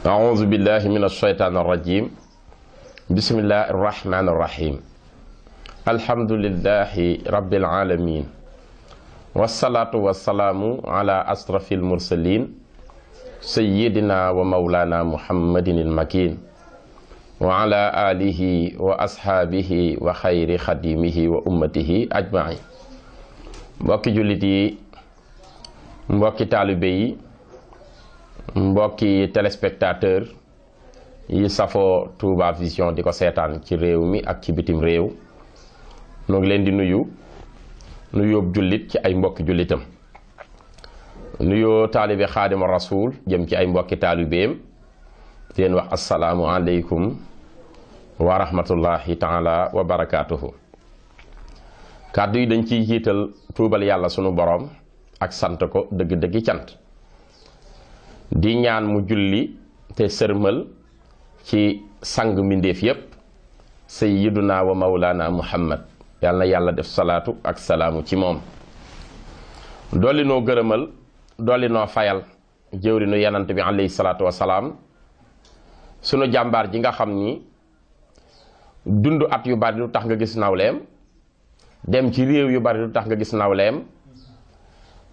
أعوذ بالله من الشيطان الرجيم بسم الله الرحمن الرحيم الحمد لله رب العالمين والصلاة والسلام على أشرف المرسلين سيدنا ومولانا محمد المكين وعلى آله وأصحابه وخير خديمه وأمته أجمعين mbokki jullit yi mbokki taalibe yi mbokki téléspectateur yi safoo Touba Vision di ko seetaan ci réew mi ak ci bitim réew noo ngi leen di nuyoo jullit ci ay mbokki jullitam nuyoo taalibe xaadima rasul jëm ci ay mbokki taalibeem di leen wax assalaamu aleykum wa rahmatullahi taala wa barakaatuhu. kàddu yi dañ ciy jiital tuubal yàlla sunu boroom ak sant ko dëgg-dëggi cant di ñaan mu julli te sërmal ci sang mbindéef yépp sayyiduna wa mawlana muhammad yàlla na yàlla def salaatu ak salaamu ci moom dolli noo gërëmal dolli noo fayal jëwrinu yanant bi alayhi salaatu wa salaam sunu jàmbaar ji nga xam ni dund at yu bari lu tax nga gis nawleem dem ci réew yu bari lu tax nga gis nawleem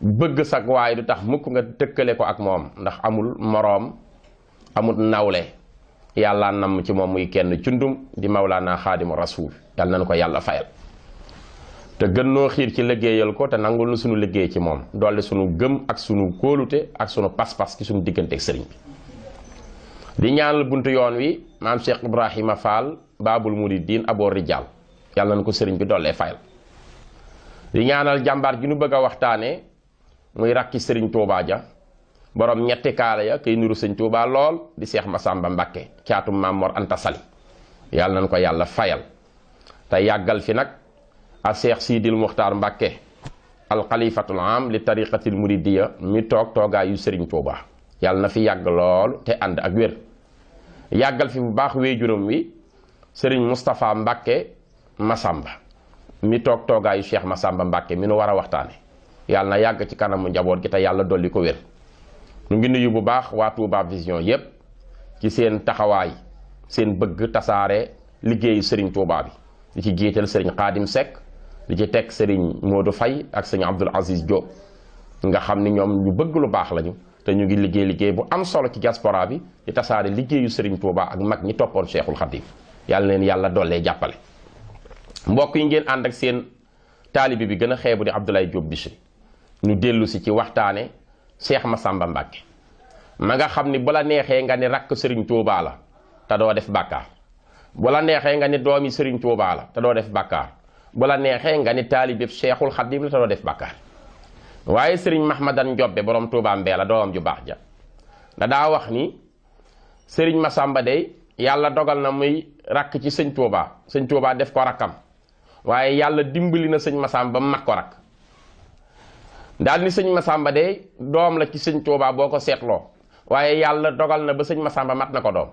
bëgg sag waaye du tax mukk nga tëkkale ko ak moom ndax amul moroom amul nawle yàlla nam ci moom muy kenn cundum di mawlaana xaadimu rasuul yàlla nañu ko yàlla fayal te gën noo xiir ci liggéeyal ko te nangul nu sunu liggéey ci moom dolli sunu gëm ak sunu kóolute ak sunu pas-pas ci sunu diggante ak sëriñ bi di ñaanal buntu yoon wi maam Cheikh Ibrahima Fall baabul muridiin aboo rijaal yàlla na ko sëriñ bi dollee fayal di ñaanal jàmbaar ji nu bëgg a waxtaane muy rakki sëriñ Touba ja borom ñetti kaala ya kay nuru sëñ Touba lool di Seex Massamba Mbacke caatum Maam Mor Anta Sali yàlla nañ ko yàlla fayal te yàggal fi nag a Seex Sidil Muxtaar Mbacke alxalifatul am li tariqatil muridiya mi toog toogaayu sëriñ Touba yàlla na fi yàgg lool te ànd ak wér yàggal fi bu baax wéejuram wi sëriñ Moustapha Mbacke Massamba mi toog toogaayu Cheikh Massamba Mbacke mi nu war a waxtaane yàlla na yàgg ci kanamu njaboot gi te yàlla dolli ko wér ñu ngi nuyu bu baax waa Touba Vision yépp ci seen taxawaay seen bëgg tasaare liggéeyu sëriñ Touba bi di ci jiital sëriñ Xaadim Seck di ci teg sëriñ Modou Faye ak sëriñ Abdoul Aziz Diop nga xam ni ñoom ñu bëgg lu baax lañu te ñu ngi liggéey bu am solo ci diaspora bi di tasaare liggéeyu sëriñ Touba ak mag ñi toppoon Cheikhul Khadim yàlla leen yàlla dollee jàppale mbokk yi ngeen ànd ak seen taalibi bi gën a xeebu di Abdoulaye Diop Bichri ñu dellu si ci waxtaane Cheikh Massamba Mbacke ma nga xam ni bu la neexee nga ni rakk sëriñ Touba la te doo def bàkkaar bu la neexee nga ni doomi sëriñ Touba la te doo def bàkkaar bu la neexee nga ni taalibi Cheikhul Khadim la te doo def bàkkaar waaye sëriñ Mahmadan Njobbe borom Touba mbee la doomam ju baax ja daa wax ni sëriñ Massamba day yàlla dogal na muy rakk ci sëñ Touba def ko rakkam waaye yàlla dimbali na sëñ Massamba ba mu mat ko rakk daal ni sëñ Massamba de doom la ci sëñ Touba boo ko seetloo waaye yàlla dogal na ba sëñ Massamba mat na ko doom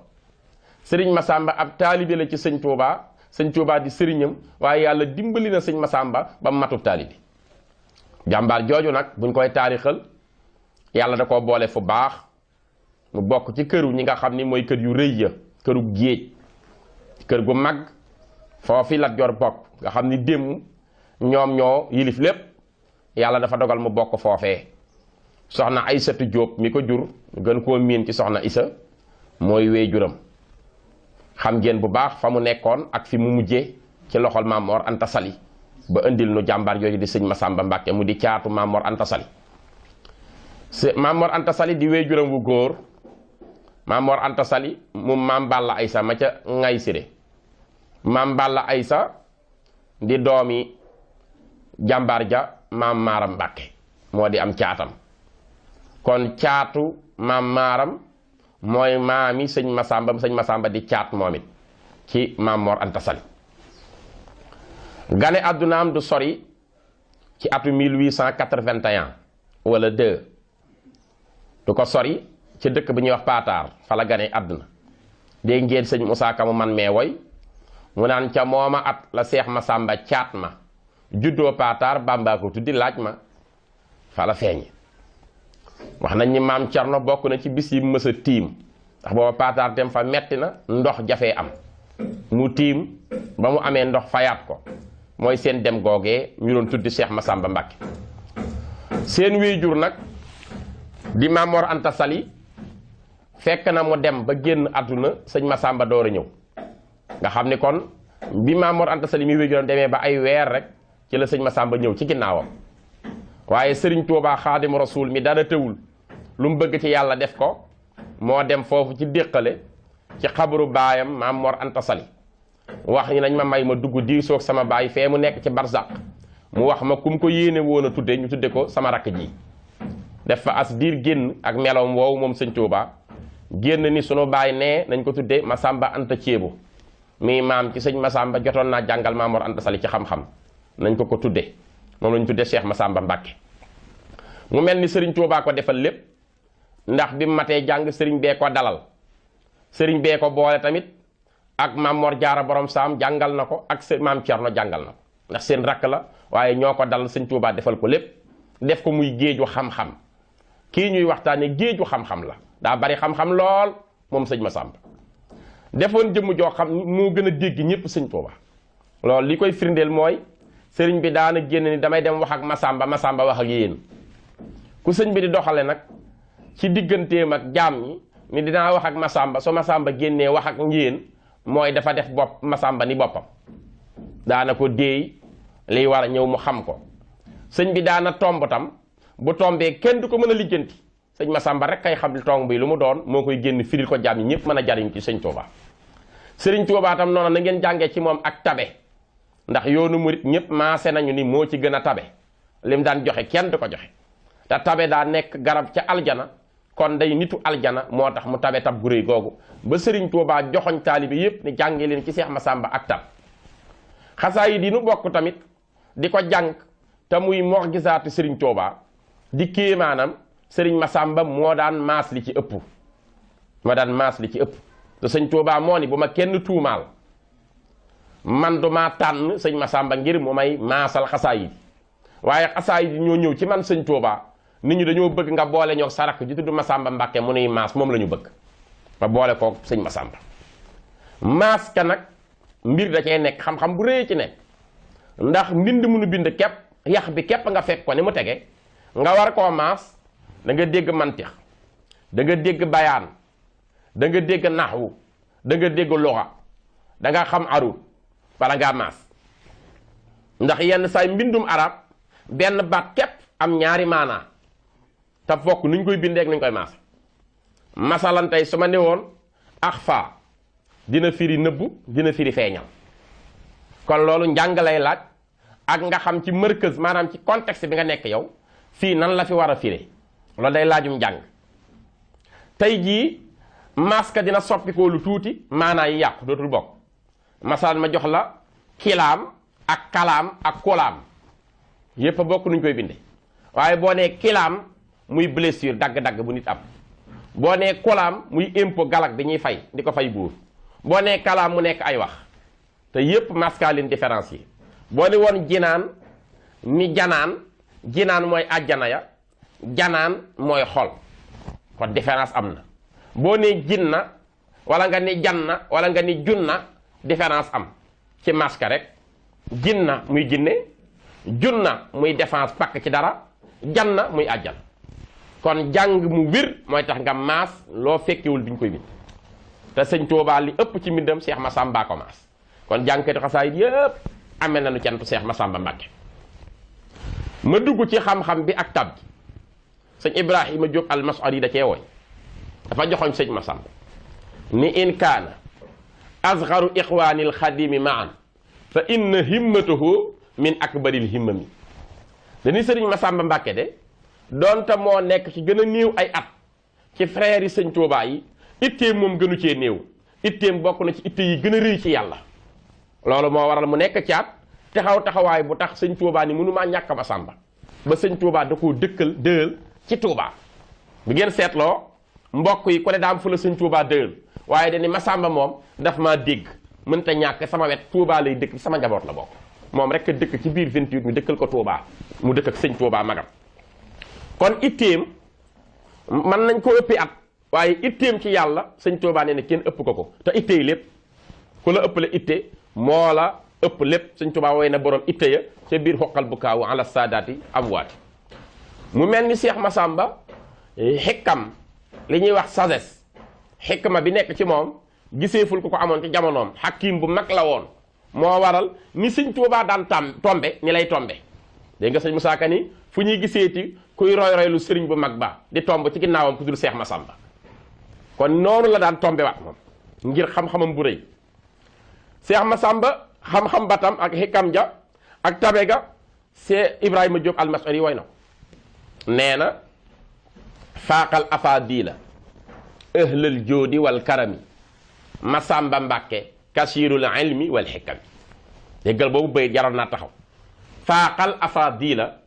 sëriñ Massamba ab taalibe la ci sëñ Touba di sëriñam waaye yàlla dimbali na sëñ Massamba ba mu matub taalibe jàmbaar jooju nag buñ koy taarixal yàlla da koo boole fu baax mu bokk ci këru ñi nga xam ni mooy kër yu rëy ya këru géej kër gu mag foofi Lat Joor bokk nga xam ni démb ñoom ñoo yilif lépp yàlla dafa dogal mu bokk foofee soxna Aysatu Diop mi ko jur gën koo miin ci soxna Isa mooy wéejuram xam ngeen bu baax fa mu nekkoon ak fi mu mujjee ci loxol Maam Mor Anta Sali ba indil nu jàmbaar yooyu di sëñ Massamba Mbacke mu di caatu Maam Mor Anta Sali Maam Mor Anta Sali di wéejuram wu góor Maam Mor Anta Sali mu Maam Balla Aysa ma ca ngay sire Maam Balla Aysa di doomi jàmbaar ja Maam Maaram Mbacke moo di am caatam kon caatu Maam Maaram mooy maami sëñ Massamba di caat moom it ci Maam Mor Anta Sali gane àddunaam du sori ci atu 1881 wala 2 du ko sori ci dëkk bu ñuy wax Paataar fa la gane àdduna dégg ngeen sëñ Moussa Ka mu man mee woy mu naan ca mooma at la Seex Massamba caat ma juddoo Paataar Bàmbaa ko tuddi laaj ma fa la feeñe wax nañ ni maam Cerno bokk na ci bis yi mës a tiim ndax booba paataar dem fa metti na ndox jafee am mu tiim ba mu amee ndox fayaat ko mooy seen dem googee ñu doon tuddi Cheikh Massamba Mbacke seen wéyjur nag di Maam Mor Anta Sali fekk na mu dem ba génn àdduna sëñ Massamba door a ñëw nga xam ni kon bi Maam Mor Anta Sali mi wéyjuram demee ba ay weer rek ci la sëñ Massamba ñëw ci ginnaawam waaye Serigne Touba Xaadimu Rasuul mi dara tëwul lu mu bëgg ci yàlla def ko moo dem foofu ci déqale ci xabru baayam Maam Mor Anta Sali wax ni nañ ma may ma dugg diisoog sama baay fee mu nekk ci barzaq mu wax ma kum ko yéene woon a tudde ñu tudde ko sama rakk ji def fa as diir génn ak meloom woowu moom sëñ Touba génn ni sunu baay nee nañ ko tudde Massamba Anta Ceebu mii maam ci sëñ Massamba jotoon naa jàngal Maam Mor Anta Sali ci xam-xam nañ ko tudde moom lañ tudde Cheikh Massamba Mbacke mu mel ni sëriñ Touba ko defal lépp ndax bi mu matee jàng sëriñ bee ko dalal sëriñ bee ko boole tamit ak Maam Mor Jaara borom saam jàngal na ko ak maam Cerno jàngal na ko ndax seen rakk la waaye ñoo ko dalal sëñ Touba defal ko lépp def ko muy géeju xam-xam kii ñuy waxtaane géeju xam-xam la daa bari xam-xam lool moom sëñ Massamba defoon jëmm joo xam moo gën a dégg ñëpp sëñ Touba loolu li koy firndeel mooy sëriñ bi daana génn ni damay dem wax ak Massamba Massamba wax ak yéen ku sëñ bi di doxale nag ci digganteem ak jaam ñi ni dinaa wax ak Massamba so Massamba génnee wax ak yéen mooy dafa def bopp Massamba ni boppam daana ko déey liy war a ñëw mu xam ko sëñ bi daana tomb tam bu tombee kenn du ko mën a lijjanti sëñ Massamba rek kay xam li tomb bi lu mu doon moo koy génn firil ko jaam ñi ñëpp mën a jariñ ci sëñ Touba sëriñ Touba tam noonu na ngeen jàngee ci moom ak tabe ndax yoonu murit ñëpp maase nañu ni moo ci gën a tabe lim daan joxe kenn du ko joxe te tabe daa nekk garab ca aljana kon day nitu aljana moo tax mu tabe tab gu réy googu ba sëriñ Touba joxoñ taalibe yépp ni jàngee leen ci Cheikh Massamba ak tab xasaayid yi nu bokk tamit di ko jàng te muy mu'jizaatu sëriñ Touba di kéemaanam sëriñ Massamba moo daan maas li ci ëpp te sëñ Touba moo ni bu ma kenn tuumaal man du maa tànn sëñ Massamba ngir mu may maasal xasaayid waaye xasaayid ñoo ñëw ci man sëñ Touba nit ñi dañoo bëgg nga boole ñoo sarak ji tudd Massamba Mbacke mu nuy maas moom la ñu bëgg ba boole koo sëñ Massamba maas ka nag mbir da cee nekk xam-xam bu rëy ci nekk ndax mbind mu nu bind képp yax bi képp nga fekk ko ni mu tege nga war koo maas da nga dégg mantix da nga dégg bayaan da nga dégg naxwu da nga dégg luxa da nga xam arut bala ngaa maas ndax yenn saay mbindum arab benn baat képp am ñaari maanaa te fokk nuñ koy bindee ak nuñ koy maas masalan tey su ma ne woon axfa dina firi nëbbu dina firi feeñal kon loolu njàng lay laaj ak nga xam ci markaz maanaam ci contexte bi nga nekk yow fii nan la fi war a firé loolu day laajum njàng tey jii maska dina soppikoo lu tuuti maanaa yi yàqu dootul bokk masalan ma jox la kilaam ak kalaam ak kolaam yépp a bokk nuñ koy binde waaye boo nee kilaam muy blessure dagg-dagg bu nit am boo nee kolaam muy impôt galak bi ñuy fay di ko fay buur boo nee kalaam mu nekk ay wax te yépp maska leen différence yi boo ni woon jinaan ni janaan jinaan mooy àjjana ya janaan mooy xol kon différence am na boo nee jinna wala nga ni janna wala nga ni junna différence am ci maska rek jinna muy jinne junna muy défense pakk ci dara janna muy àjjana kon jàng mu wér mooy tax nga maas loo fekkewul bi ñu koy bind te sëñ Touba li ëpp ci mbindam Cheikh Massamba ko maas kon jàngkati xasaayid yépp amee nañu cantu Cheikh Massamba Mbacke ma dugg ci xam-xam bi ak tab gi sëñ Ibrahima Diop al-Mas'ari da cee woy dafa joxoñ sëñ Massamba ni in kaana asgaru ixwaanil xadimi maan fa inna himmatuhu min akbaril himmami dañuy sëriñ Massamba Mbacke de doonte moo nekk ci gën a néew ay at ci frère yi sëñ Touba yi itteem moom gënu cee néew itteem bokk na ci itte yi gën a rëy ci yàlla loolu moo waral mu nekk caat taxawaay bu tax sëñ Touba ni mënumaa ñàkk Massamba ba sëñ Touba da koo dëël ci Touba bu ngeen seetloo mbokk yi ku ne daam fu la sëñ Touba dëël waaye dañu Massamba moom daf maa dégg mënta ñàkk sama wet Touba lay dëkk sama njaboot la bokk moom rek a dëkk ci biir 28 ñu dëkkal ko Touba mu dëkk ak sëñ Touba magam kon itteem mën nañ ko ëppi at waaye itteem ci yàlla sëñ Tuubaa nee na kenn ëpp ko te itte yi lépp ku la ëpp la itte moo la ëpp lépp sëñ Tuubaa woy na borom itte ya ca biir xoqal bu kaawu ala saadaati amwaati mu mel ni Seex Massamba xikkam li ñuy wax sagesse xikma bi nekk ci moom giseeful ku ko amoon ci jamonoom xakim bu mag la woon moo waral ni sëñ Tuubaa daan tombe ni lay tombe dégg nga sëñ Musaa Ka ni fu ñuy giseeti kuy roy lu sëriñ bu mag ba di tomb ci ginnaawam ku dul Seex Massamba kon noonu la daan tombe waat moom ngir xam-xamam bu rëy Seex Massamba xam-xam batam ak xikam ja ak tabe ga see Ibrahima Diop almasari woy na nee na faaqal afaadila ahlal joodi wal karami Massamba Mbacke kasirul ilmi wal xikami déggal boobu bayit jaroon naa taxaw faaqal afaadila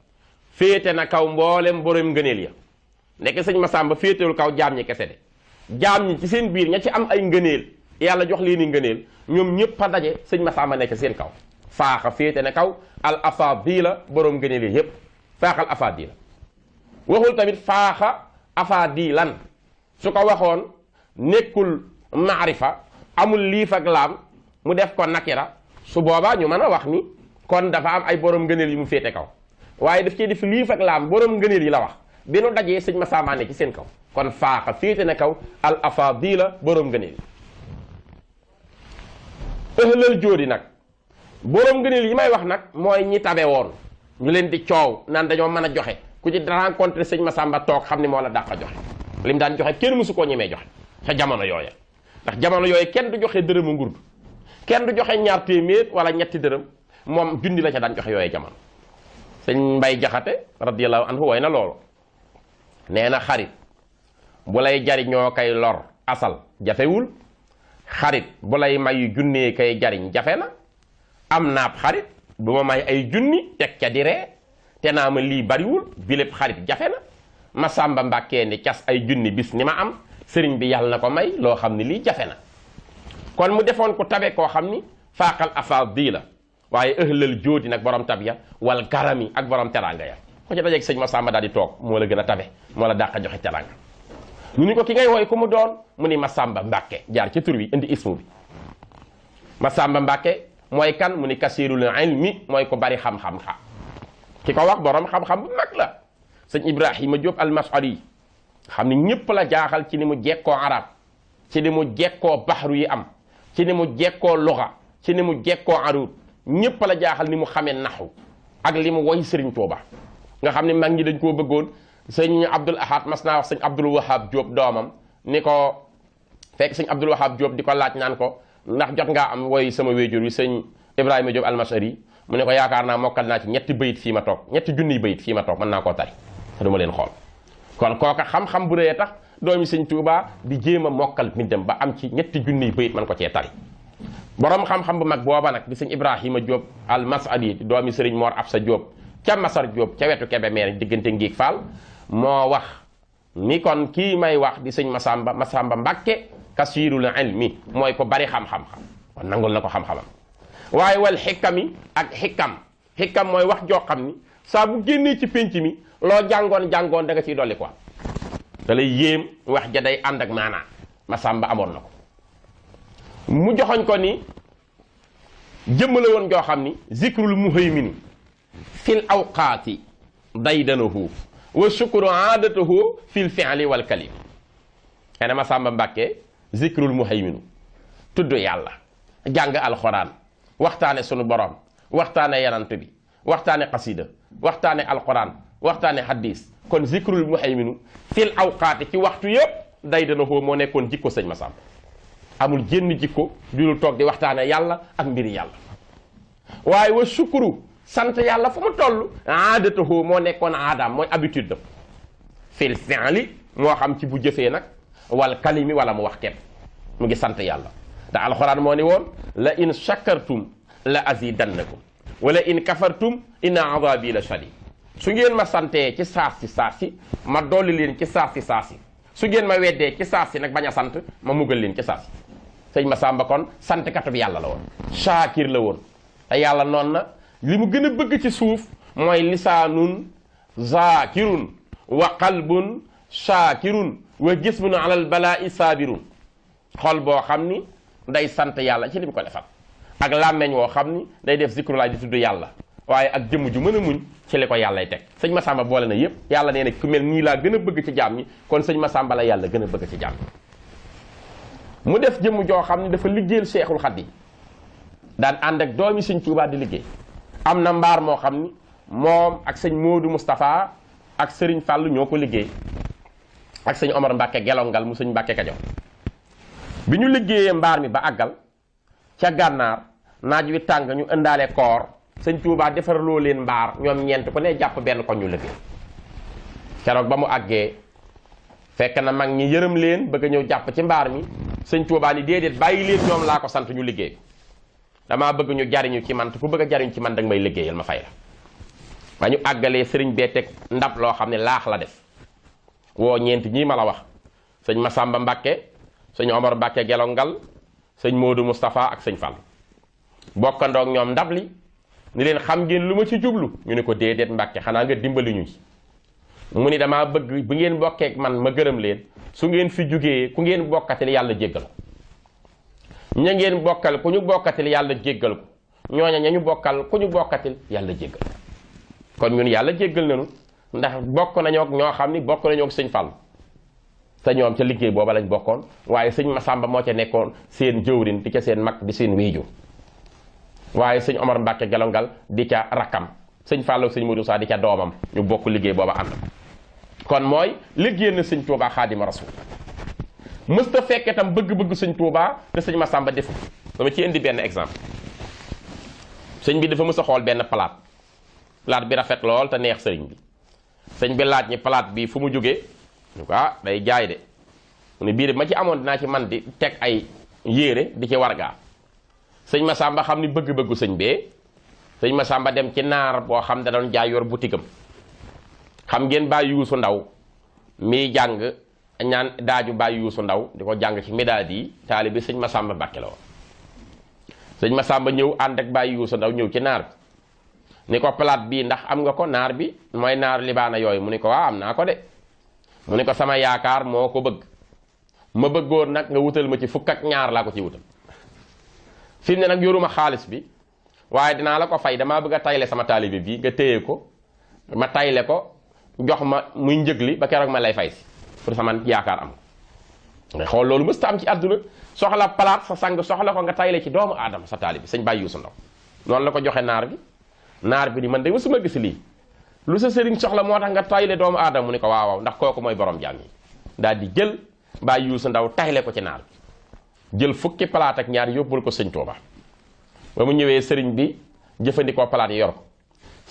féete na kaw mboolem borom ngëneel ya nekk sëñ Massamba féetewul kaw jaam ñi kese de jaam ñi ci seen biir ña ci am ay ngëneel yàlla jox leen i ngëneel ñoom ñëpp a daje sëñ Massamba nekk seen kaw faaxa féete na kaw al afaadila borom ngëneel yi yépp faaxal afaadila waxul tamit faaxa afaadilan su ko waxoon nekkul maarifa amul liif ak laam mu def ko nakira su boobaa ñu mën a wax ni kon dafa am ay borom ngëneel yi mu féete kaw waaye daf cee def liif ak laam borom ngëneel yi la wax bi nu dajee sëñ Massamba ne ci seen kaw kon faaxa féete na kaw al afaadila borom ngëneel yi ëhlal jóodi nag borom ngëneel yi may wax nag mooy ñi tabe woon ñu leen di coow naan dañoo mën a joxe ku ci rencontré sëñ Massamba toog xam ni moo la dàq a joxe lim daan joxe kenn mësu koo ñemee joxe ca jamono yooya ndax jamono yooyu kenn du joxe dërëmu ngurdu kenn du joxe ñaar téeméer wala ñetti dërëm moom junni la ca daan joxe yooyu jamono sëñ Mbay Jaxate radiyallahu anhu way na loolu nee na xarit bu lay jariñoo kay lor asal jafewul xarit bu lay may junnee kay jariñ jafe na am naab xarit bu ma may ay junni teg ca di ree te naa ma lii bariwul bi lépp xarit jafe na Massamba Mbàkke ni cas ay junni bis ni ma am sëriñ bi yàlla na ko may loo xam ni lii jafe na kon mu defoon ko tabe koo xam ni faaqal afaadila waaye ëhlal jóodi nag borom tab ya wal karami ak borom teranga ya ko ci dajeeg sëñ Massamba daal di toog moo la gën a tabe moo la dàq joxe teranga ñu ni ko ki ngay wooy ku mu doon mu ni Massamba Mbàkke jaar ci tur wi indi ismu bi Massamba Mbàkke mooy kan mu ni kasirul ilmi mooy ko bari xam-xam ki ko wax borom xam-xam bu mag la sëñ Ibrahima Diop almasari xam ni ñëpp la jaaxal ci ni mu jekkoo arab ci ni mu jekkoo baxru yi am ci ni mu jekkoo luxa ci ni mu jekkoo arut ñëpp la jaaxal ni mu xamee naxu ak li mu woy sëriñ Tuuba nga xam ne mag ñi dañ koo bëggoon sëñ Abdul Ahad mas naa wax sëñ Abdul Wahab Diop doomam ni ko fekk sëñ Abdul Wahab Diop di ko laaj naan ko ndax jot ngaa am woy sama wéjur wi sëñ Ibrahima Diop almasari mu ne ko yaakaar naa mokkal naa ci ñetti bayit fii ma toog ñetti junniy bayit fii ma toog mën naa koo tari te duma leen xool kon kooka xam-xam bu rëy tax doomi sëñ Tuuba di jéem a mokkal mbindam ba am ci ñetti junniy bayit man ko cee tari borom xam-xam bu mag booba nag di sëñ Ibrahima Diop almasari doomi sëriñ Mor Absa Diop ca Masar Diop ca wetu Kébémer diggante Ngiig Fall moo wax ni kon kii may wax di sëñ Massamba Mbàkke kasirul ilmi mooy ko bari xam-xam-xam kon nangul na ko xam-xamam waaye wal xikami ak xikam mooy wax joo xam ni saa bu génnee ci pénc mi loo jàngoon da nga ciy dolli quoi da lay yéem wax ja day ànd ak maanaa Massamba amoon na ko mu joxoñ ko ni jëmm la woon joo xam ni zikrul muhaymini fil awqaati daydanahu wa shukru aadatahu fil fi'li wal kalim xëy na Massamba Mbàkke zikrul muhayminu tudd yàlla jàng alxuraan waxtaane sunu borom waxtaane yanant bi waxtaane xasida waxtaane alquran waxtaane hadis kon zikrul muhayminu fil awqaati ci waxtu yëpp day dana foo moo nekkoon jikko sëñ Massamba amul jénn jikko dulu toog di waxtaane yàlla ak mbiri yàlla waaye wa shukru sant yàlla fu mu toll aadatahu moo nekkoon aadaam mooy habitude dam fil fi'li moo xam ci bu jëfee nag wal kalimi wala mu wax kenn mu ngi sant yàlla te alxuraan moo ni woon la in shakartum la azidannakum wala in kafartum inna azabi la shadid su ngeen ma santee ci saasi ma dolli leen ci saasi su ngeen ma weddee ci saasi nag bañ a sant ma mugal leen ci saasi sëñ Massamba kon sant katub yàlla la woon shaakir la woon te yàlla noonu na li mu gën a bëgg ci suuf mooy lisaanun zaakirun wa qalbun shaakirun wa jismun alal balaa'i saabirun xol boo xam ni day sant yàlla ci li mu ko defal ak làmmeñ woo xam ni day def zikrulaay di tudd yàlla waaye ak jëmm ju mën a muñ ci li ko yàllay teg sëñ Massamba boole na yépp yàlla nee na ku mel nii laa gën a bëgg ci jaam ñi kon sëñ Massamba la yàlla gën a bëgg ci jaam ñi mu def jëmm joo xam ni dafa liggéeyal Seexul Xadiim daan ànd ak doomi sëñ Tuubaa di liggéey am na mbaar moo xam ni moom ak sëñ Moodu Moustapha ak sëriñ Fàllu ñoo ko liggéey ak sëñ Omar Mbacke gelongal mu sëñ Mbacke Kajoor bi ñu liggéeyee mbaar mi ba àggal ca gànnaar naaj wi tàng ñu ëndaale koor sëñ Tuubaa defarloo leen mbaar ñoom ñeent ku ne jàpp benn ko ñu liggéey keroog ba mu àggee fekk na mag ñi yërëm leen bëgg a ñëw jàpp ci mbaar mi sëñ Tuubaa ni déedéet bàyyi leen ñoom laa ko sant ñu liggéey damaa bëgg ñu jariñu ci man te ku bëgg a jariñu ci man danga may liggéeyal ma fay la ba ñu àggalee sëriñ bee teg ndab loo xam ne laax la def woo ñeent ñii ma la wax sëñ Massamba Mbacke sëñ Omar Mbacke gelongal sëñ Modou Moustapha ak sëñ Fall bokkandoog ñoom ndab li ni leen xam ngeen lu ma ci jublu ñu ne ko déedéet Mbacke xanaa nga dimbali ñu ci mu ni damaa bëgg bu ngeen bokkeek man ma gërëm leen su ngeen fi jugee ku ngeen bokkatil yàlla jéggal ko ña ngeen bokkal ku ñu bokkatil yàlla jéggal ko ñooña ña ñu bokkal ku ñu bokkatil yàlla jéggal kon ñun yàlla jéggal nañu ndax bokk nañoo ak ñoo xam ni bokk nañoo ak sëñ Fall te ñoom ca liggéey booba lañ bokkoon waaye sëñ Massamba moo ca nekkoon seen jëwrin di ca seen mag di seen wiiju waaye sëñ Omar Mbacke gelongal di ca rakkam sëñ Fall ak sëñ Modou Sa di ca doomam ñu bokk liggéey booba ànd kon mooy liggéey na sëñ Touba Xaadimu Rasuul mësta fekke tam bëgg-bëgg sëñ Touba te sëñ Massamba defu dama ci indi benn exemple sëñ bi dafa mës a xool benn palaat bi rafet lool te neex sëriñ bi sëñ bi laaj ñi palaat bi fu mu jógee ñu ko day jaay de mu ne bii de ma ci amoon dinaa ci man di teg ay yére di ci wargaa sëñ Massamba xam ni bëgg-bëggu sëñ bee sëñ Massamba dem ci naar boo xam da doon jaay yor boutique am xam ngeen Baay Yuusu Ndaw miy jàng ñaan daaju Baay Yuusu Ndaw di ko jàng ci midaad yi taalibe sëñ Massamba Mbàkke la woon sëñ Massamba ñëw ànd ak Baay Yuusu Ndaw ñëw ci naar bi ni ko palaat bii ndax am nga ko naar bi mooy naar libaana yooyu mu ni ko waaw am naa ko de mu ni ko sama yaakaar moo ko bëgg ma bëggoon nag nga wutal ma ci fukk ak ñaar laa ko ci wutal fi mu ne nag yoruma xaalis bi waaye dinaa la ko fay damaa bëgg a tayle sama taalibe bi nga téye ko ma tayle ko jox ma muy njëg li ba keroog ma lay fay si pour sama yaakaar am nga xool loolu mësta am ci àdduna soxla palaat sa sang soxla ko nga tayle ci doomu aadama sa taalibe sëñ Baye Youssou Ndaw noonu la ko joxe naar bi ni man de mësuma gis lii lu sa sëriñ soxla moo tax nga tayle doomu aadama mu ni ko waaw waaw ndax kooku mooy borom jaam yi daal di jël Baye Youssou Ndaw tayle ko ci naar bi jël fukki palaat ak ñaar yóbbul ko sëñ Touba ba mu ñëwee sëriñ bi jëfandikoo palaat yi yor ko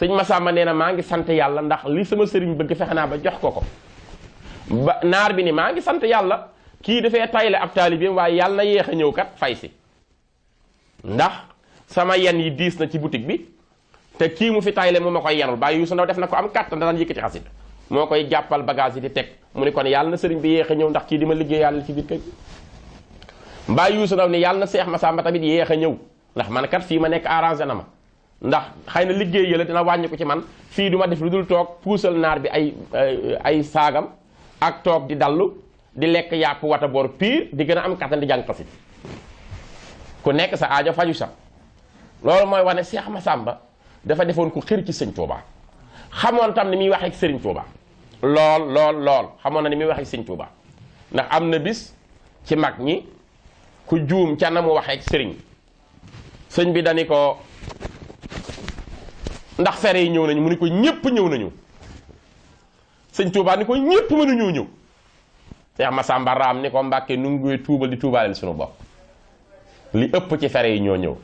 sëñ Massamba nee na maa ngi sant yàlla ndax li sama sëriñ bëgg fexe naa ba jox ko ba naar bi ni maa ngi sant yàlla kii dafay tayle ab taalibeem waaye yàlla na yéex a ñëw kat fay si ndax sama yen yi diis na ci boutique bi te kii mu fi tayle mu ma koy yenul Baye Youssou Ndaw def na ko am kàttan daan yëkkati xasit moo koy jàppal bagage yi di teg mu ni kon yàlla na sëriñ bi yéex a ñëw ndax kii di ma liggéey yàlla ci biir kër gi Baye Youssou Ndaw ni yàlla na Seex Massamba tamit yéex a ñëw ndax man kat fii ma nekk arrangé na ma ndax xëy na liggéey yële dina wàññi ko ci man fii du ma def lu dul toog puusal naar bi ay saagam ak toog di dallu di lekk yàpp wata boor piir di gën a am kattan di jàng xasit ku nekk sa aajo faju sax loolu mooy wane Seex Massamba dafa defoon ku xër ci sëñ Touba xamoon tam ni muy waxee ak sëriñ Touba lool xamoon na ni muy waxee ak sëñ Touba ndax am na bis ci mag ñi ku juum ca na mu waxee ak sëñ bi dani ko ndax fere yi ñëw nañu mu ni ko ñépp ñëw nañu sëñ Touba ni ko ñépp mënuñoo ñëw Seex Massamba raam ni ko Mbàkke nu ngi tuubal di tuubaaleel suñu bopp li ëpp ci fere yi ñoo ñëw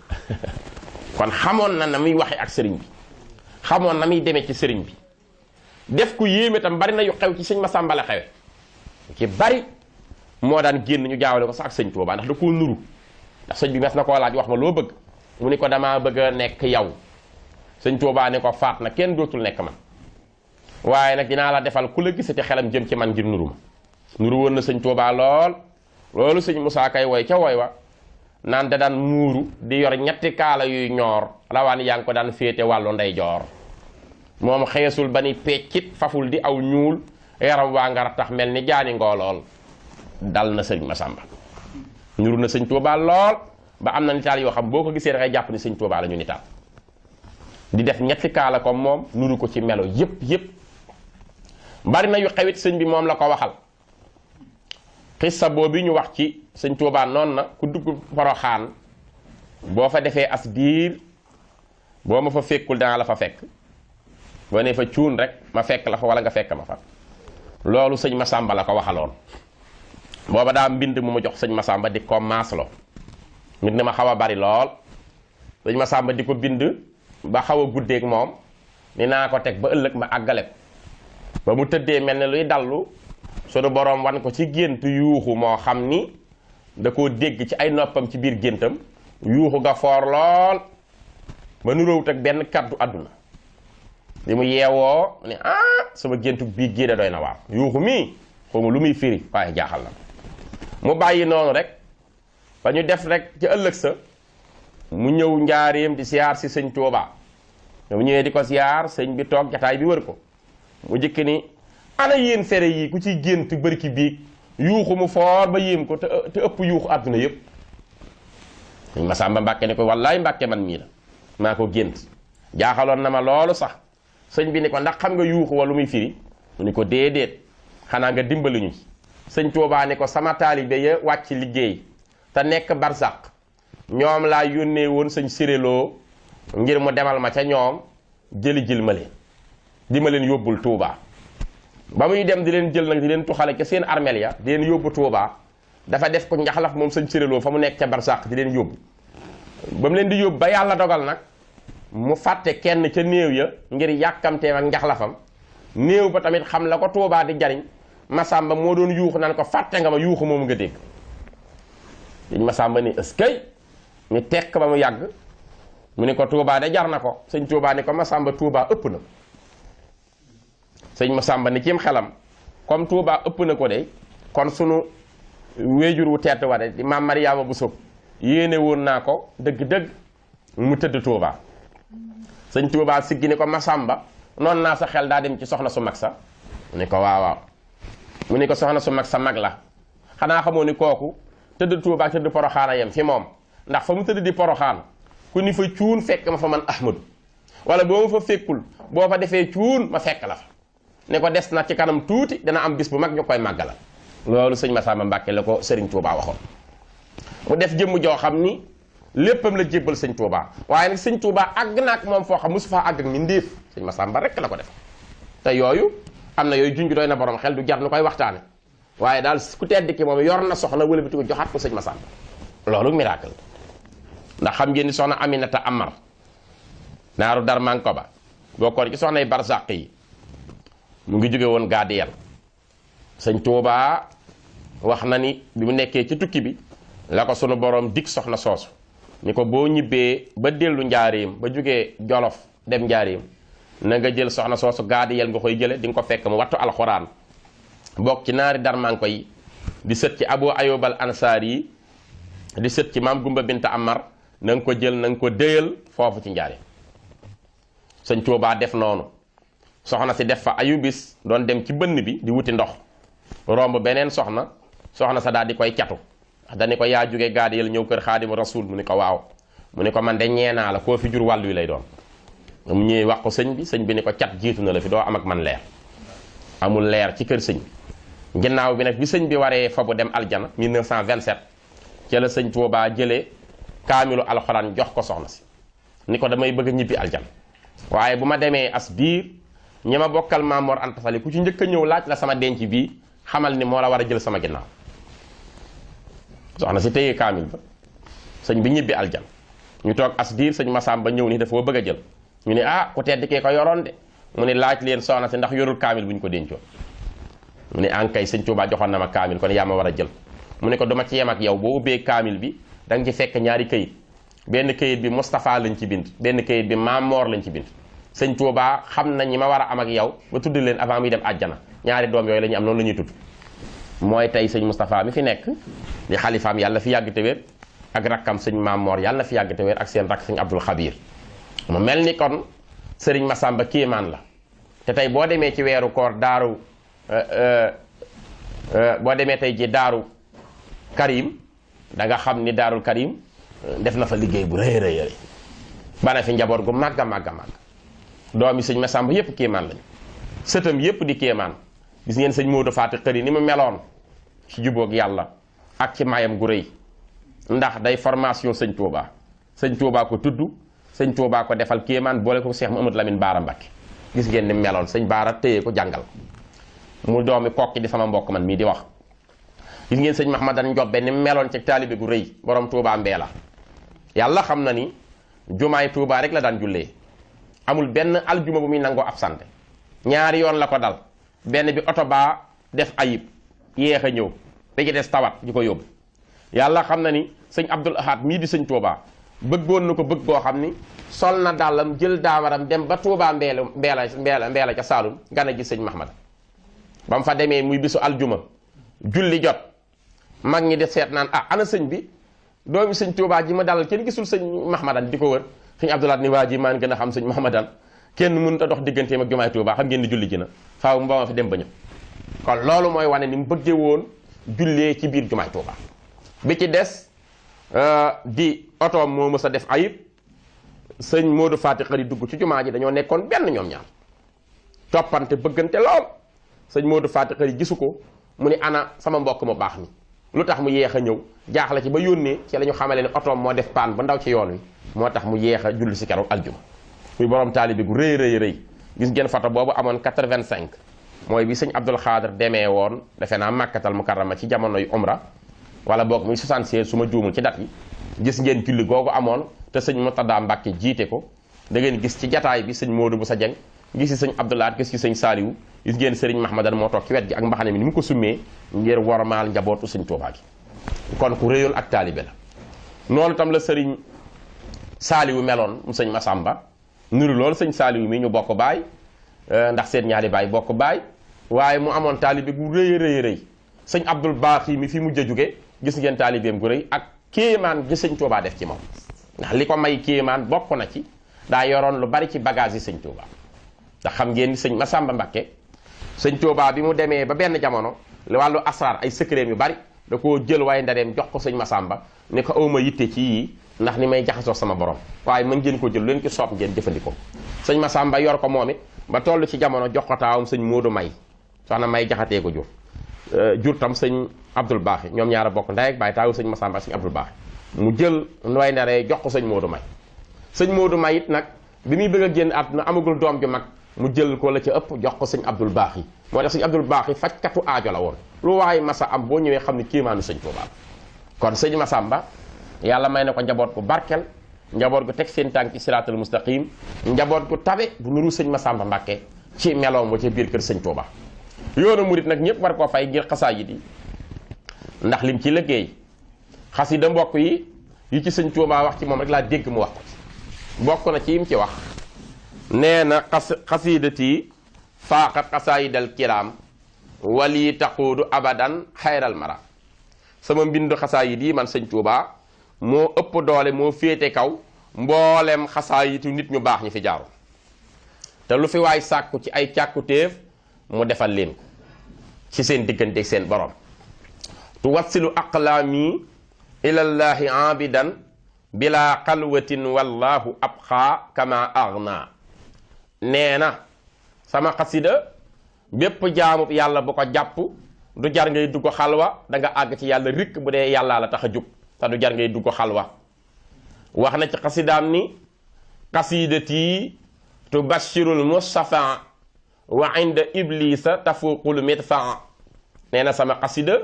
kon xamoon na muy waxe ak sëriñ bi xamoon na muy demee ci sëriñ bi def ku yéeme tam bari na yu xew ci sëñ Massamba la xewe ci bari moo daan génn ñu jaawale ko sax ak sëñ Touba ndax da koo nuru ndax sëñ bi mes na koo laaj wax ma loo bëgg mu ni ko damaa bëgg a nekk yow sëñ Touba ne ko faat na kenn dootul nekk man waaye nag dinaa la defal ku la gisati xelam jëm ci man ngir nuru ma nuru woon na sëñ Touba loolu sëñ Moussa Kay woy ca woy wa naan da daan muuru di yor ñetti kaala yuy ñoor rawaan yaa ngi ko daan féete wàllu ndeyjoor moom xeesul ba ni peccit faful di aw ñuul yaram waa nga tax mel ni jaani ngoolool dal na sëriñ Massamba ñuru na sëñ Tuubaa lool ba am na nitaal yoo xam boo ko gisee dangay jàpp ni sëñ Tuubaa la ñu nitaal di def ñetti kaala comme moom nuru ko ci melo yépp bari na yu xewit sëñ bi moom la ko waxal xissa boobu ñu wax ci sëñ Tuubaa noonu na ku dugg Poroxaan boo fa defee as diir boo ma fa fekkul danaa la fa fekk boo ne fa cuun rek ma fekk la fa wala nga fekk ma fa loolu sëñ Massamba la ko waxaloon booba daa mbind mu ma jox sëñ Massamba di ko maaslo mbind na ma xaw a bari lool sëñ Massamba di ko bind ba xaw a guddeeg moom ni naa ko teg ba ëllëg ma àggale ko ba mu tëddee mel ne luy dallu sunu boroom wan ko ci gént yuuxu moo xam ni da koo dégg ci ay noppam ci biir géntam yuuxu ga foor lool ba nu róowut ak benn kaddu àdduna li mu yeewoo ne sama géntu bii génne doy na waar yuuxu mii xaw ma lu muy firi waaye jaaxal na mu bàyyi noonu rek ba ñu def rek ci ëllëg sa mu ñëw njaareem di siyaar si sëñ Tuubaa mu ñëwee di ko siyaar sëñ bi toog jataay bi wër ko mu jëkk ni ana yéen fere yi ku ci gént bërki biig yuuxu mu foor ba yéem ko te ëpp yuuxu àdduna yépp sëñ Massamba Mbàkke ne ko wallaay Mbàkke man mii la maa ko gént jaaxaloon na ma loolu sax sëñ bi ni ko ndax xam nga yuuxu wa lu muy firi mu ni ko déedéet xanaa nga dimbali ñu sëñ Tuubaa ni ko sama taalibe ya wàcc liggéey te nekk barsàq ñoom laa yónnee woon sëñ siréloo ngir mu demal ma ca ñoom jëli jël ma leen di ma leen yóbbul Tuubaa ba muy dem di leen jël nag di leen tuxale ca seen armeel ya di leen yóbbu Tuubaa dafa def ko njaxlaf moom sëñ siréloo fa mu nekk ca barsàq di leen yóbbu ba mu leen di yóbbu ba yàlla dogal nag mu fàtte kenn ca néew ya ngir yàkkamteem ak njaxlafam néew ba tamit xam la ko Tuubaa di jariñ Massamba moo doon yuuxu naan ko fàtte nga ma yuuxu moomu nga dégg sëñ Massamba ni ëskay mi tekk ba mu yàgg mu ne ko Tuubaa de jar na ko sëñ Tuubaa ni ko Massamba Tuubaa ëpp na sëñ Massamba ni cim xelam comme Tuubaa ëpp na ko de kon sunu wéejur wu tedd wa de di maam Mariyaama Buso yéene woon naa ko dëgg-dëgg mu tëdd Tuubaa sëñ Tuubaa siggi ni ko Massamba noonu naa sa xel daa dem ci soxna su mag sa mu ne ko waaw mu ne ko soxna su mag sa mag la xanaa xamoo ni kooku tëdd Tuubaa tëdd Poroxaan a yem fi moom ndax fa mu tëdd di Poroxaan ku ni fa cuun fekk ma fa man Ahmadu wala boo ma fa fekkul boo fa defee cuun ma fekk la fa ne ko des na ci kanam tuuti dana am bis bu mag ñu koy màggalal loolu sëñ Massamba Mbàkke la ko Serigne Touba waxoon mu def jëmm joo xam ni léppam la jébbal sëñ Touba waaye nag sëñ Touba àgg na ak moom foo xam mosu faa àgg ak mindéef sëñ Massamba rek la ko def te yooyu am na yooyu junj doy na borom xel du jar nu koy waxtaane waaye daal ku tedd ki moom yor na soxna wëlbati ko joxaat ko sëñ Massamba loolu miracle ndax xam ngeen ni soxna Aminata Amar naaru Darmanko ba bokkoon ci soxnay barsàq yi mu ngi jóge woon Gaadiyel sëñ Touba wax na ni bi mu nekkee ci tukki bi la ko sunu borom dig soxna soosu ni ko boo ñibbee ba dellu njaareem ba jógee Jolof dem njaareem na nga jël soxna soosu Gaadiyel nga koy jële di nga ko fekk mu wattu alxuraan bokk ci naari Darmanko yi di sët ci Abu Ayubal Ansaar yi di sët ci maam Gumba Binta Amar na nga ko jël na nga ko déyal foofu ci njaareem sëñ Touba def noonu soxna si def fa ayubis doon dem ci bënn bi di wuti ndox romb beneen soxna sa daal di koy catu dani ko yaa jóge Gaadiyel ñëw kër Xaadimu Rasuul mu ni ko waaw mu ni ko man de ñeenaa la koo fi jur wàllu wi lay doon mu ñëwee wax ko sëñ bi ni ko cat jiitu na la fi doo am ak man leer amul leer ci kër sëñ bi ginnaaw bi nag bi sëñ bi waree fa bu dem aljana 1927 ca la sëñ Tuubaa jëlee kaamilu alxuraan jox ko soxna si ni ko damay bëgg a ñibbi aljana waaye bu ma demee as biir ñi ma bokkal Maam Mor Anta Sali ku ci njëkk a ñëw laaj la sama denc bii xamal ni moo la war a jël sama ginnaaw soxna si téye kaamil ba sëñ bi ñibbi aljan ñu toog as diir sëñ Massamba ñëw ni dafa bëgg a jël ñu ne ku tedd kee ko yoroon de mu ne laaj leen soxna si ndax yorul kaamil bu ñu ko dencoon mu ne ankay sëñ Tuubaa joxoon na ma kaamil kon yaa ma war a jël mu ne ko dama ci yem ak yow boo ubbee kaamil bi da nga ci fekk ñaari këyit benn këyit bi Moustapha lañ ci bind benn këyit bi Maam Moor lañ ci bind sëñ Tuubaa xam na ñi ma war a am ak yow ba tudd leen avant muy dem àjjana ñaari doom yooyu la ñu am noonu la ñuy tudd mooy tey sëñ Moustapha mi fi nekk di xalifaam yàlla fi yàgg te wér ak rakkam sëñ Maam Moor yàlla fi yàgg te wér ak seen rakk sëñ Abdul Xabiir mu mel ni kon sëriñ Massamba kéemaan la te tey boo demee ci weeru koor daaru boo demee tey ji daaru Karim da nga xam ni daarul Karim def na fa liggéey bu rëy rëy rëy bana fi njaboot gu màgg a màgg a màgg doomi sëñ Massamba yépp kéemaan lañu sëtam yépp di kéemaan gis ngeen sëñ Modou Faty Khary ni mu meloon ci jubóog yàlla ak ci mayam gu rëy ndax day formation sëñ Touba sëñ Touba ko tudd sëñ Touba ko defal kéemaan boole ko Cheikh Mouhamadou Lamine Bara Mbacke gis ngeen ni meloon sëñ Bara téye ko jàngal ko mu doomi kokki di sama mbokk man mii di wax gis ngeen sëñ Mahamadan Njobbe ni meloon ci taalibe gu rëy borom Touba Mbeela yàlla xam na ni jumaay Touba rek la daan jullee amul benn aljuma bu muy nangoo absente ñaari yoon la ko dal benn bi oto baa def ayib yéex a ñëw ba ci des tawat di ko yóbbu yàlla xam na ni sëñ Abdoul Ahad mii di sëñ Touba bëggoon na ko bëgg goo xam ni sol na dàllam jël daamaram dem ba Touba Mbeela ca Saalum gana ji sëñ Mahamadan ba mu fa demee muy bisu aljuma julli jot mag ñi de seet naan ana sëñ bi doomi sëñ Touba ji ma dalal kenn gisul sëñ Mahamadan di ko wër sëñ Abdoulaye ni waa ji maan gën a xam sëñ Mahamadan kenn mënut a dox digganteem ak jumaay Touba xam ngeen ni julli ji na faaw mbaa ma fi dem ba ñëw kon loolu mooy wane ni mu bëggee woon jullee ci biir jumaay Touba bi ci des di otoom moo mës a def ayib sëñ Modou Faty Khary dugg ci jumaa ji dañoo nekkoon benn ñoom ñaar toppante bëggante lool sëñ Modou Faty Khary gisu ko mu ni ana sama mbokk mu baax mi lu tax mu yéex a ñëw jaaxle ci ba yónnee ci la ñu xamale ne otoom moo def paan ba ndaw ci yoon wi moo tax mu yéex a julli si keroog aljuma muy borom taalibe gu rëy rëy rëy gis ngeen photo boobu amoon 85 mooy bi sëñ Abdul Xaadir demee woon defe naa Màkkatal Mukarrama ci jamonoy umra wala boog muy 76 su ma juumul ci dat yi gis ngeen julli googu amoon te sëñ Murtada Mbàkke jiite ko da ngeen gis ci jataay bi sëñ Modou bu sa jeng gis ci sëñ Abdoulaye gis ci sëñ Saaliwu gis ngeen sëriñ Mahmadan moo toog ci wet gi ak mbaxane mi ni mu ko summee ngir wormaal njabootu sëñ Tuubaa gi kon ku réyoon ak taalibe la noonu tam la sëriñ Saaliwu meloon mu sëñ Massamba nuru loolu sëñ Saaliwu mi ñu bokk baay ndax seen ñaari baay bokk baay waaye mu amoon taalibe gu rëy rëy rëy sëñ Abdul Baaxi mi fi mujj a jóge gis ngeen taalibeem gu rëy ak kéemaan gi sëñ Tuubaa def ci moom ndax li ko may kéemaan bokk na ci daa yoroon lu bari ci bagage yi sëñ Tuubaa ndax xam ngeen ni sëñ Massamba Mbacke sëñ Tuubaa bi mu demee ba benn jamono wàllu asraar ay secret yu bari da koo jël waaye ndareem jox ko sëñ Massamba ni ko awma yitte ci yii ndax ni may jaxasoo sama borom waaye mën ngeen ko jël leen ci soob ngeen jëfandikoo sëñ Massamba yor ko moom it ba toll ci jamono jox ko taawam sëñ Moodu May soxna May jaxatee ko jur tam sëñ Abdul Baaxi ñoom ñaar a bokk ndey ak baay taawu sëñ Massamba ak sëñ Abdul Baaxi mu jël nooy ndaree jox ko sëñ Moodu May sëñ Moodu May it nag bi muy bëgg a génn àdduna amagul doom ju mag mu jël ko la ca ëpp jox ko sëñ Abdul Baaxi moo tax sëñ Abdul Baaxi fajkatu aajo la woon lu waaye masa am boo ñëwee xam ne kiimaanu sëñ Tuubaa kon sëñ Massamba yàlla may na ko njaboot gu barkel njaboot gu teg seen tànk ci siraatal mustaqim njaboot gu tabe bu nuru sëñ Massamba Mbàkke ci meloom wa ca biir kër sëñ Tuubaa yoonu murit nag ñëpp war koo fay ngir xasaayid yi ndax lim ci liggéey xasida mbokk yi ci sëñ Tuubaa wax ci moom rek laa dégg mu wax ko ci bokk na ci yim ci wax nee na xasidati faaqat xasaayidal kiraam wali taquudu abadan xayral mara sama mbind xasaayid yi man sëñ Tuubaa moo ëpp doole moo féete kaw mboolem xasaayitu nit ñu baax ñi fi jaaru te lu fi waay sàkku ci ay càkkutéef mu defal leen ko ci seen diggante seen borom tuwassilu aqlaami ilallaahi abidan bila xalwatin wallahu abxaa kama agna nee na sama xasida bépp jaamub yàlla bu ko jàpp du jar ngay dugg xalwa da nga àgg ci yàlla rikk bu dee yàllaa la tax a jug te du jar ngay dugg xalwa wax na ci xasidaam ni xasidati tubashirul mustafa wa inda iblisa tafuqul midfaa nee na sama xasida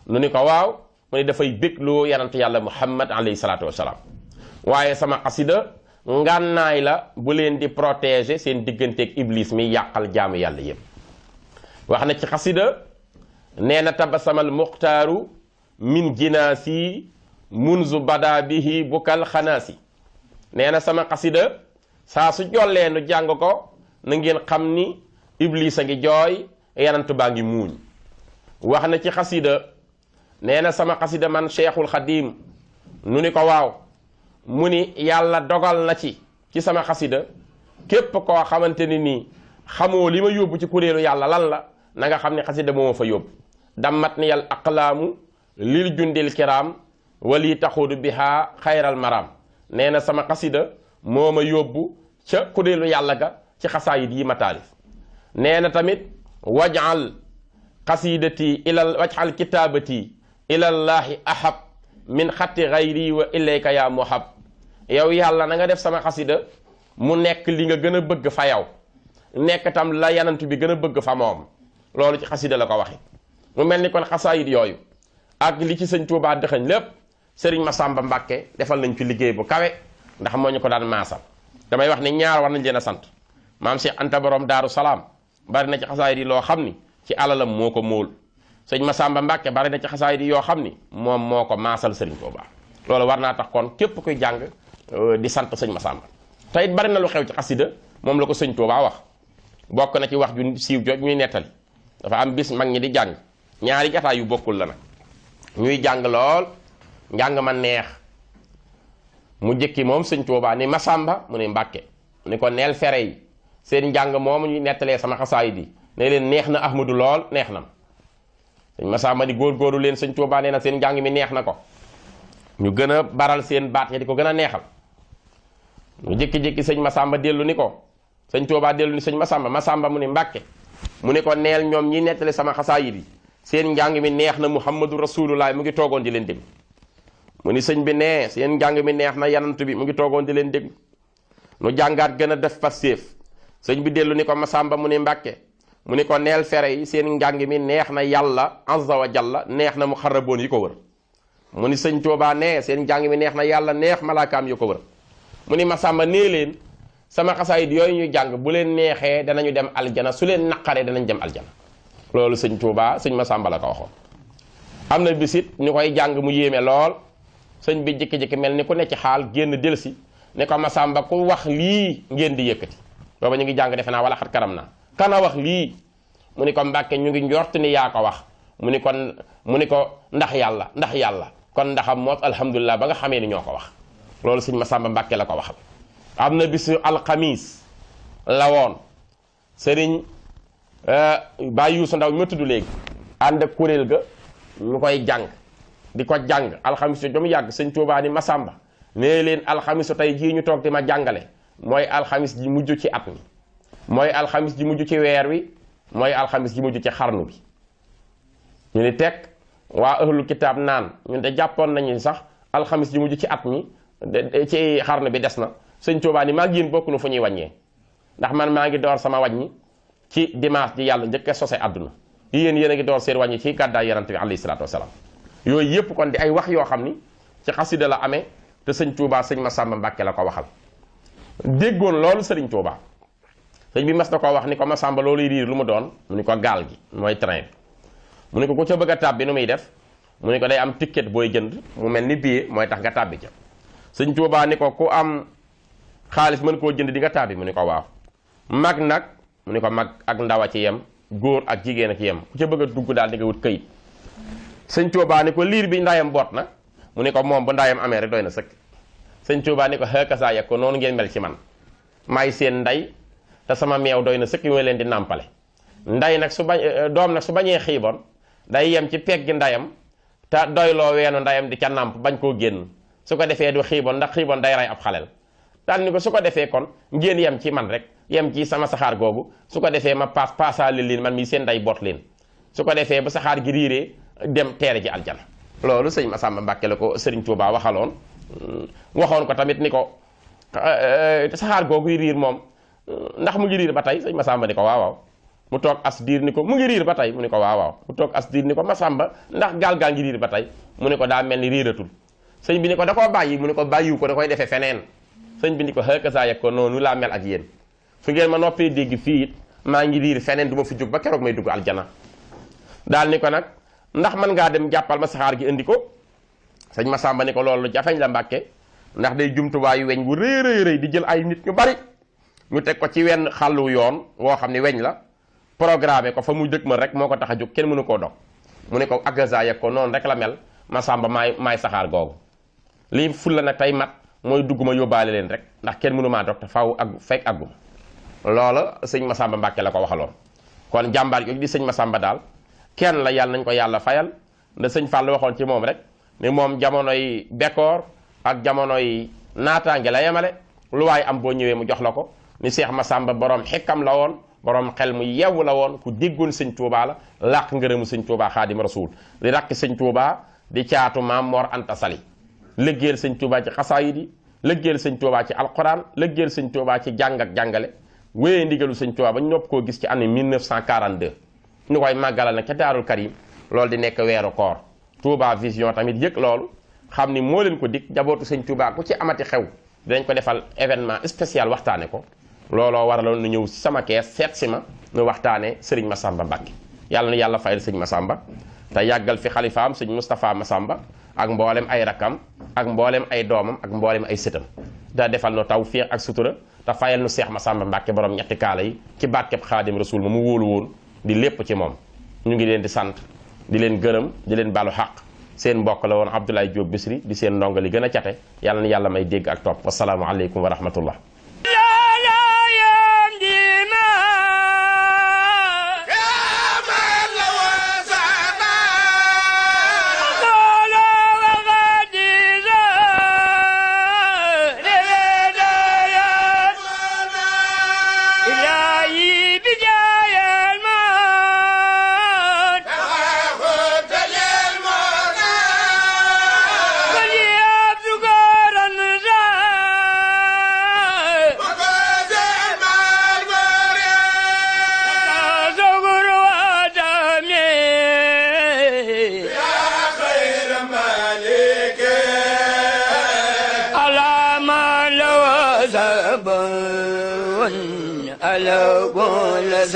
nu ni ko waaw mu ne dafay bégloo yanant yàlla muhammad alayhi salaatu wasalaam waaye sama xasida ngànnaay la bu leen di protéger seen digganteeg iblis mi yàqal jaamu yàlla yépp wax na ci xasida nee na tabasamal muxtaaru min jinaasi munzu bada bihi bukal xanaasi nee na sama xasida saa su jollee nu jàng ko na ngeen xam ni iblis a ngi jooy yanant baa ngi muuñ wax na ci xasida nee na sama xasida man cheikhul xadim nu ni ko waaw mu ni yàlla dogal na ci sama xasida képp koo xamante ni nii xamoo li ma yóbbu ci kuréelu yàlla lan la na nga xam ne xasida moo ma fa yóbbu dammat ni yal aqlaamu lil jundil kiram wali taxudu biha xayral maram nee na sama xasida moo ma yóbbu ca kuréelu yàlla ga ci xasaayid yi ma taalif nee na tamit wajal xasidati ilal wajal kitaabati ilallaahi ahab min xatti xayri wa ilayka yaa muhab yow yàlla na nga def sama xasida mu nekk li nga gën a bëgg fa yow nekk tam la yanantu bi gën a bëgg fa moom loolu ci xasida la ko waxe mu mel ni kon xasaayid yooyu ak li ci sëñ Tuubaa dëxañ lépp Serigne Massamba Mbacke defal nañ ci liggéey bu kawe ndax moo ñu ko daan maasal damay wax ni ñaar war nañ leen a sant maam Cheikh Anta borom Daaru Salaam bari na ci xasaayid yi loo xam ni ci alalam moo ko móol sëñ Massamba Mbacke bari na ci xasaayid yi yoo xam ni moom moo ko maasal Serigne Touba loolu war naa tax kon képp kuy jàng di sant sëñ Massamba te it bari na lu xew ci xasida moom la ko sëñ Touba wax bokk na ci wax ju siiw jooj ñuy nettali dafa am bis mag ñi di jàng ñaari jataay yu bokkul la nag ñuy jàng lool njàng ma neex mu jëkki moom sëñ Tuubaa ni Massamba mu ne Mbàkke ni ko neel fere yi seen njàng moomu ñuy nettalee sama xasaayid yi ne leen neex na Ahmadu lool neex na sëñ Massamba di góor-góoru leen sëñ Tuubaa nee na seen njàng mi neex na ko ñu gën a baral seen baat ya di ko gën a neexal ñu jékki-jékki sëñ Massamba dellu ni ko sëñ Tuubaa dellu ni sëñ Massamba mu ne Mbàkke mu ne ko neel ñoom ñi nettale sama xasaayid yi seen njàng mi neex na Muhammadu Rasulullah mu ngi toogoon di leen déglu mu ni sëñ bi nee seen njàng mi neex na yanantu bi mu ngi toogoon di leen déglu nu jàngaat gën a def pastéef sëñ bi dellu ni ko Massamba mu ne Mbàkke mu ni ko neel fere yi seen njàng mi neex na yàlla azza wa jalla neex na mu xaraboon yi ko wër mu ni sëñ Tuubaa nee seen njàng mi neex na yàlla neex malaakaam yi ko wër mu ni Massamba nee leen sama xasaayid yooyu ñuy jàng bu leen neexee danañu dem aljana su leen naqaree danañ dem aljana loolu sëñ Tuubaa sëñ Massamba la ko waxoon am na bisit ñu koy jàng mu yéeme lool sëñ bi jékki-jékki mel ni ku ne ci xaal génn delsi ne ko Massamba ku wax lii ngeen di yëkkati booba ñu ngi jàng defe naa wala xat karam naa kana wax lii mu ni ko Mbàkke ñu ngi njort ni yaa ko wax mu ni ko ndax yàlla kon ndaxam moos alhamdulilah ba nga xamee ni ñoo ko wax loolu sëñ Massamba Mbàkke la ko waxal am na bisu alxamis la woon sëriñ Baay Yuusu Ndaw ñu tudd léegi ànd ak kuréel ga ñu koy jàng di ko jàng alxamis yo mu yàgg sëñ Tuubaa ni Massamba nee leen alxamisu tey jii ñu toog di ma jàngale mooy alxamis ji mujj ci at mi mooy alxamis ji mujj ci weer wi mooy alxamis ji mujj ci xarnu bi ñu ni teg waa ahlul kitaab naan ñun de jàppoon nañu sax alxamis ji mujj ci at mi ci xarnu bi des na sëñ Tuubaa ni maa ngi yéen bokk nu fu ñuy wàññee ndax man maa ngi door sama wàññi ci dimanche ji yàlla njëkk a sose àdduna yéen a ngi door seen wàññi ci gàddaay yonent bi alayhi salaatu wasalaam yooyu yëpp kon di ay wax yoo xam ni ci xasida la amee te sëñ Tuubaa sëñ Massamba Mbàkke la ko waxal déggoon loolu sëriñ Tuubaa sëñ bi mas na koo wax ni ko Massamba looluy riir lu mu doon mu ni ko gaal gi mooy train bi mu ni ko ku ca bëgg a tàbbi nu muy def mu ni ko day am ticket booy jënd mu mel ni billet mooy tax nga tàbbi ca sëñ Tuubaa ni ko ku am xaalis mën koo jënd di nga tàbbi mu ni ko waaw mag nag mu ni ko mag ak ndaw a ci yem góor ak jigéen a ci yem ku ca bëgg a dugg daal di nga wut këyit sëñ Tuubaa ni ko liir bi ndayam boot na mu ni ko moom bu ndayam amee rek doy na sëkk sëñ Tuubaa ni ko xëkkasaa yeg ko noonu ngeen mel ci man maay seen nday te sama meew doy na sëkk yu ma leen di nàmpale nday nag su bañ doom nag su bañee xiibon day yem ci peggi ndayam te doyloo weenu ndayam di ca nàmp bañ koo génn su ko defee du xiibon ndax xiibon day rey ab xalel daal ni ko su ko defee kon ngeen yem ci man rek yem ci sama saxaar googu su ko defee ma paasaale leen man mii seen nday boot leen su ko defee bu saxaar gi riiree dem teere ji aljana loolu sëñ Massamba Mbàkke la ko sëriñ Tuubaa waxaloon waxoon ko tamit ni ko saxaar googu riir moom ndax mu ngi riir ba tey sëñ Massamba ni ko waaw waaw mu toog as diir ni ko mu ngi riir ba tey mu ni ko waaw waaw mu toog as diir ni ko Massamba ndax gaal gaa ngi riir ba tey mu ni ko daa mel ni riiratul sëñ bi ni ko da koo bàyyi mu ni ko bàyyiwu ko da koy defee feneen sëñ bi ni ko xëkkasaa yeg ko noonu laa mel ak yéen su ngeen ma noppee dégg fii it maa ngi riir feneen du ma fi jóg ba keroog may dugg aljana daal ni ko nag ndax mën ngaa dem jàppal ma saxaar gi indi ko sëñ Massamba ni ko loolu jafeñ la Mbàkke ndax day jumtuwaayu weñ wu rëy rëy di jël ay nit ñu bari ñu teg ko ci wenn xàllu yoon woo xam ne weñ la programmé ko fa mu dëkk ma rek moo ko tax a jóg kenn mënu koo dog mu ne ko agaza yeg ko noonu rek la mel Massamba maay saxaar googu lii ful la nag tey mat mooy dugg ma yóbbaale leen rek ndax kenn mënu maa dog te faw ak fekk agguma loola sëñ Massamba Mbàkke la ko waxaloon kon jàmbaar yooyu di sëñ Massamba daal kenn la, yàlla nañ ko yàlla fayal. nda sëñ Fall waxoon ci moom rek ni moom jamonoy bekkoor ak jamonoy naataange la yemale, lu waaye am boo ñëwee mu jox la ko. ni Seex Massamba borom xekkam la woon, borom xel mu yeewu la woon, ku déggoon sëñ Touba la, làq ngërëmu sëñ Touba Xaadim Rasuul, di rakk sëñ Touba di caatu maam Mor Anta Sali, lëggeel sëñ Touba ci xasaayid yi, lëggeel sëñ Touba ci alquran, lëggeel sëñ Touba ci jàng ak jàngale, wéyee ndigalu sëñ Touba ba ñu nopp koo gis ci année 1942 ñu koy màggalal nag ca Daarul Karim. loolu di nekk weeru koor. Touba Vision tamit yëg loolu xam ni moo leen ko dig, jabootu sëñ Touba ku ci amati xew dinañ ko defal événement spécial waxtaane ko. looloo waraloon nu ñëw sama kees seet si ma nu waxtaane Serigne Massamba Mbacke. yàlla na yàlla fayal sëñ Massamba te yàggal fi xalifaam sëñ Moustapha Massamba ak mboolem ay rakam ak mboolem ay doomam ak mboolem ay sëtam. da defal nu tawfiq ak sutura te fayal nu Seex Massamba Mbacke borom ñetti kaala yi ci barkeb Xaadim Rasul ma mu wóolu woon di lépp ci moom. ñu ngi leen di sant di leen gërëm di leen balu xaq. seen mbokk la woon Abdoulaye Diop Bichri di seen ndongo li gën a cate. yàlla na yàlla may dégg ak topp. wasalaamu aleykum wa rahmatullah. ألو كل